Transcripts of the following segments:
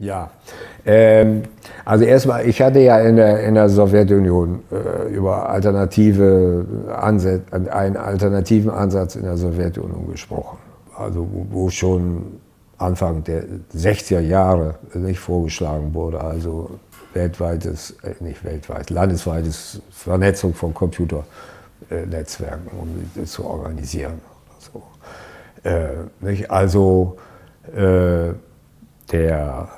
Ja, also erstmal, ich hatte ja in der Sowjetunion über einen alternativen Ansatz in der Sowjetunion gesprochen. Also wo schon Anfang der 60er Jahre nicht vorgeschlagen wurde, also landesweites Vernetzung von Computernetzwerken, um das zu organisieren. So. Nicht? Also der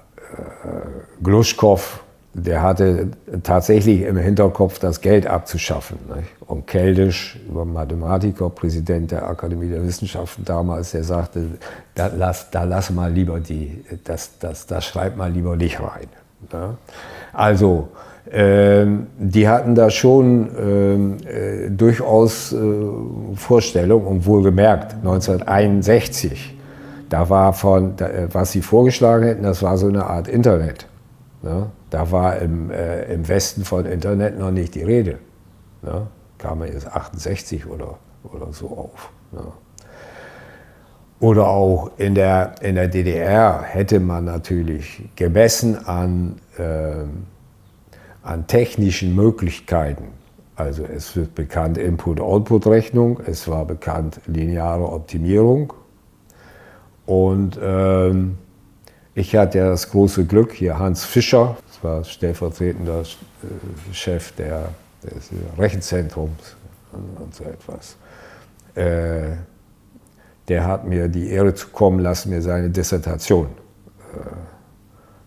Gluschkow, der hatte tatsächlich im Hinterkopf, das Geld abzuschaffen. Nicht? Und Keldysh, Mathematiker, Präsident der Akademie der Wissenschaften damals, der sagte, lass mal lieber das schreibt mal lieber nicht rein. Ja? Also, die hatten da schon durchaus Vorstellungen und wohlgemerkt, 1961, da war was sie vorgeschlagen hätten, das war so eine Art Internet. Ne? Da war im Westen von Internet noch nicht die Rede. Ne? Kam man jetzt 68 oder so auf. Ne? Oder auch in der DDR hätte man natürlich gemessen an technischen Möglichkeiten. Also es wird bekannt Input-Output-Rechnung, es war bekannt lineare Optimierung. Und ich hatte ja das große Glück, hier Hans Fischer, das war stellvertretender Chef des Rechenzentrums und so etwas, der hat mir die Ehre zukommen lassen, mir seine Dissertation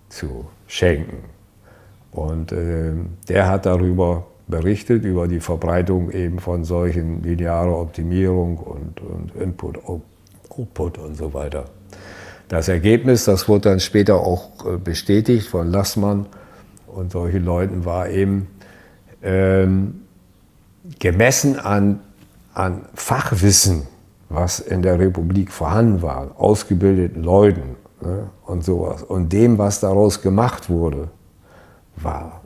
zu schenken. Und der hat darüber berichtet, über die Verbreitung eben von solchen linearer Optimierung und Input, Output und so weiter. Das Ergebnis, das wurde dann später auch bestätigt von Lassmann und solchen Leuten, war eben gemessen an Fachwissen, was in der Republik vorhanden war, ausgebildeten Leuten, ne, und sowas, und dem, was daraus gemacht wurde, war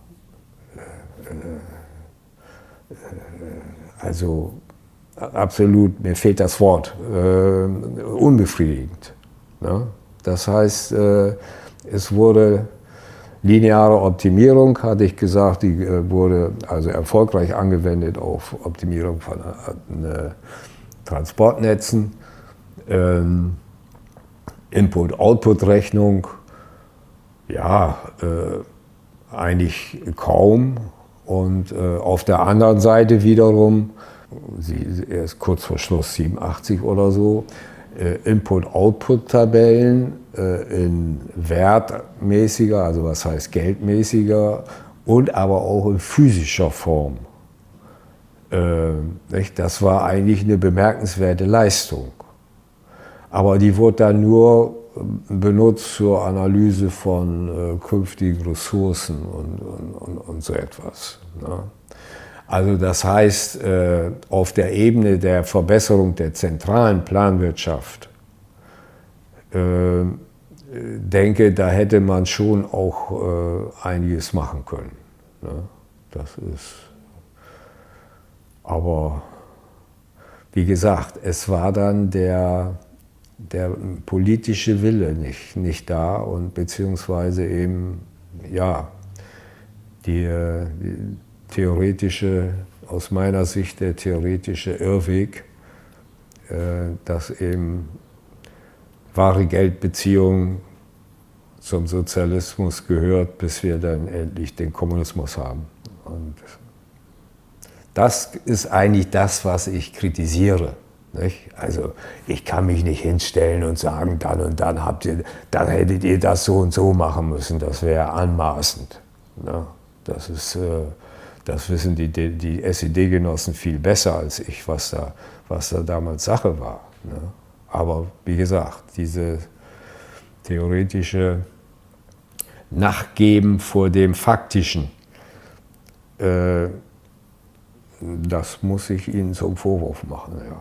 also absolut, mir fehlt das Wort, unbefriedigend. Ne? Das heißt, es wurde lineare Optimierung, hatte ich gesagt, die wurde also erfolgreich angewendet auf Optimierung von Transportnetzen, Input-Output-Rechnung, ja, eigentlich kaum. Und auf der anderen Seite wiederum, erst kurz vor Schluss 87 oder so, Input-Output-Tabellen in wertmäßiger, also was heißt geldmäßiger, und aber auch in physischer Form. Das war eigentlich eine bemerkenswerte Leistung. Aber die wurde dann nur benutzt zur Analyse von künftigen Ressourcen und so etwas. Ne? Also das heißt, auf der Ebene der Verbesserung der zentralen Planwirtschaft, denke, da hätte man schon auch einiges machen können. Ne? Das ist, aber wie gesagt, es war dann der politische Wille nicht da und beziehungsweise eben, ja, die theoretische, aus meiner Sicht der theoretische Irrweg, dass eben wahre Geldbeziehung zum Sozialismus gehört, bis wir dann endlich den Kommunismus haben. Und das ist eigentlich das, was ich kritisiere. Nicht? Also ich kann mich nicht hinstellen und sagen, dann und dann hättet ihr das so und so machen müssen, das wäre anmaßend. Ne? Das wissen die SED-Genossen viel besser als ich, was da damals Sache war. Ne? Aber wie gesagt, diese theoretische Nachgeben vor dem Faktischen, das muss ich Ihnen zum Vorwurf machen. Ja.